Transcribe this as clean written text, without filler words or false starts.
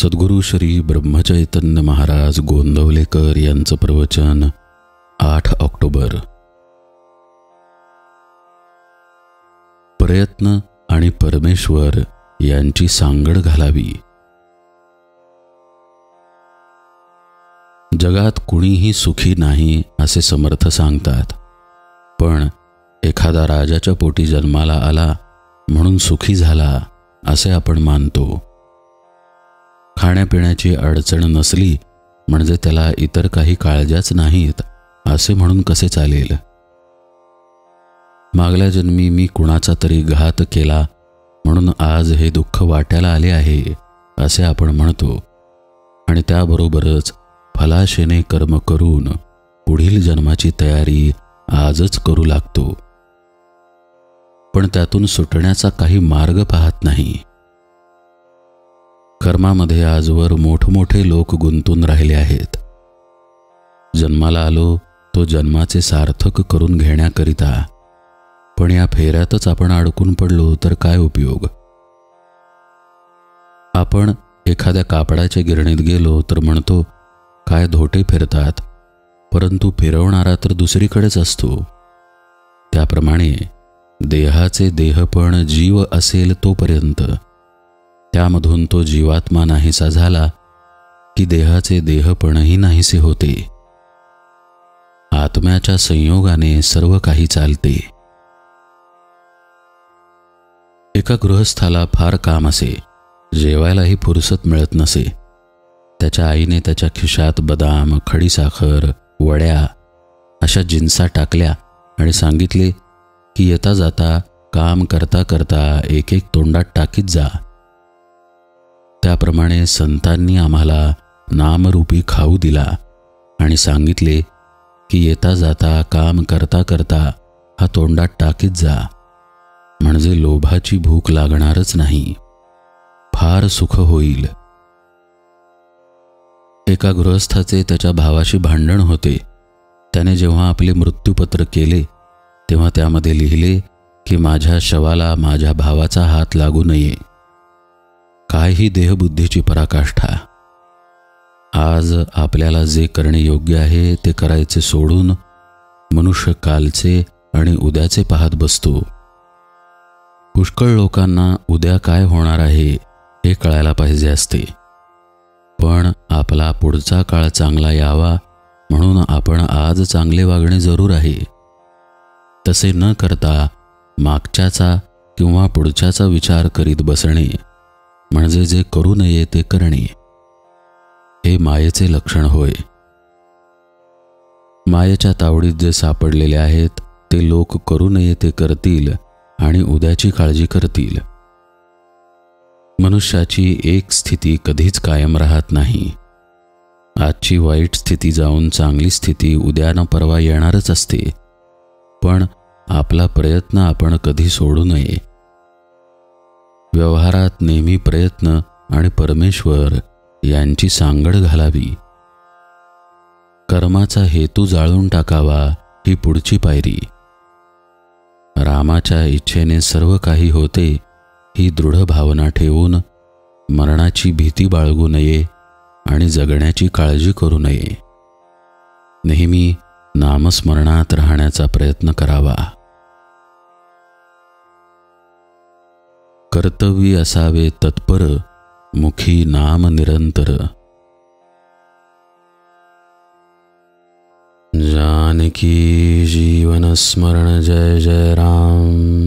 सद्गुरू श्री ब्रह्मचैतन्य महाराज गोंदवलेकर यांचं प्रवचन 8 ऑक्टोबर. प्रयत्न आणि परमेश्वर यांची सांगड घालावी. जगात कुणीही सुखी नाही असे समर्थ सांगतात, पण एखादा राजाच्या पोटी जन्माला आला म्हणून सुखी झाला असे आपण मानतो. खाण्यापिण्याची अडचण नसली म्हणजे त्याला इतर काही काळजाच नाहीत असे म्हणून कसे चालेल. मागल्या जन्मी मी कुणाचा तरी घात केला म्हणून आज हे दुःख वाट्याला आले आहे असे आपण म्हणतो, आणि त्याबरोबरच फलाशेने कर्म करून पुढील जन्माची तयारी आजच करू लागतो, पण त्यातून सुटण्याचा काही मार्ग पाहत नाही. कर्मामध्ये आजवर मोठमोठे लोक गुंतून राहिले आहेत. जन्माला आलो तो जन्माचे सार्थक करून घेण्याकरिता, पण या फेऱ्यातच आपण अडकून पडलो तर काय उपयोग. आपण एखाद्या कापडाच्या गिरणीत गेलो तर म्हणतो काय धोटे फिरतात, परंतु फिरवणारा तर दुसरीकडेच असतो. त्याप्रमाणे देहाचे देहपण जीव असेल तोपर्यंत, त्यामधून तो जीवात्मा नाहीसा झाला की देहाचे देहपणही नाहीसे होते. आत्म्याच्या संयोगाने सर्व काही चालते. एका गृहस्थाला फार काम असे, जेवायलाही फुरसत मिळत नसे. त्याच्या आईने त्याच्या खिशात बदाम, खडीसाखर, वड्या अशा जिन्सा टाकल्या आणि सांगितले की येता जाता काम करता करता एक एक तोंडात टाकीत जा. त्याप्रमाणे संतांनी आम्हाला नामरूपी खाऊ दिला आणि सांगितले की येता जाता काम करता करता हा तोंडात टाकीत जा, म्हणजे लोभाची भूक लागणारच नाही, फार सुख होईल. एका गृहस्थाचे त्याच्या भावाशी भांडण होते. त्याने जेव्हा आपले मृत्यूपत्र केले तेव्हा त्यामध्ये लिहिले की माझ्या शवाला माझ्या भावाचा हात लागू नये. काय ही देहबुद्धीची पराकाष्ठा. आज आपल्याला जे करणे योग्य आहे ते करायचे सोडून मनुष्य कालचे आणि उद्याचे पाहत बसतो. पुष्कळ लोकांना उद्या काय होणार आहे हे कळायला पाहिजे असते, पण आपला पुढचा काळ चांगला यावा म्हणून आपण आज चांगले वागणे जरूर आहे. तसे न करता मागच्याचा किंवा पुढच्याचा विचार करीत बसणे म्हणजे जे करू नये ते करणे, हे मायेचे लक्षण होय. मायेच्या तावडीत जे सापडलेले आहेत ते लोक करू नये ते करतील आणि उद्याची काळजी करतील. मनुष्याची एक स्थिती कधीच कायम राहत नाही. आजची वाईट स्थिती जाऊन चांगली स्थिती उद्या न परवा येणारच असते, पण आपला प्रयत्न आपण कधी सोडू नये. व्यवहारात नेहमी प्रयत्न आणि परमेश्वर यांची सांगड घालावी. कर्माचा हेतू जाळून टाकावा ही पुढची पायरी. रामाच्या इच्छेने सर्व काही होते ही दृढ भावना ठेवून मरणाची भीती बाळगू नये आणि जगण्याची काळजी करू नये. नेहमी नामस्मरणात राहण्याचा प्रयत्न करावा. कर्तव्य असावे तत्पर, मुखी नाम निरंतर. जानकी जीवन स्मरण जय जय राम.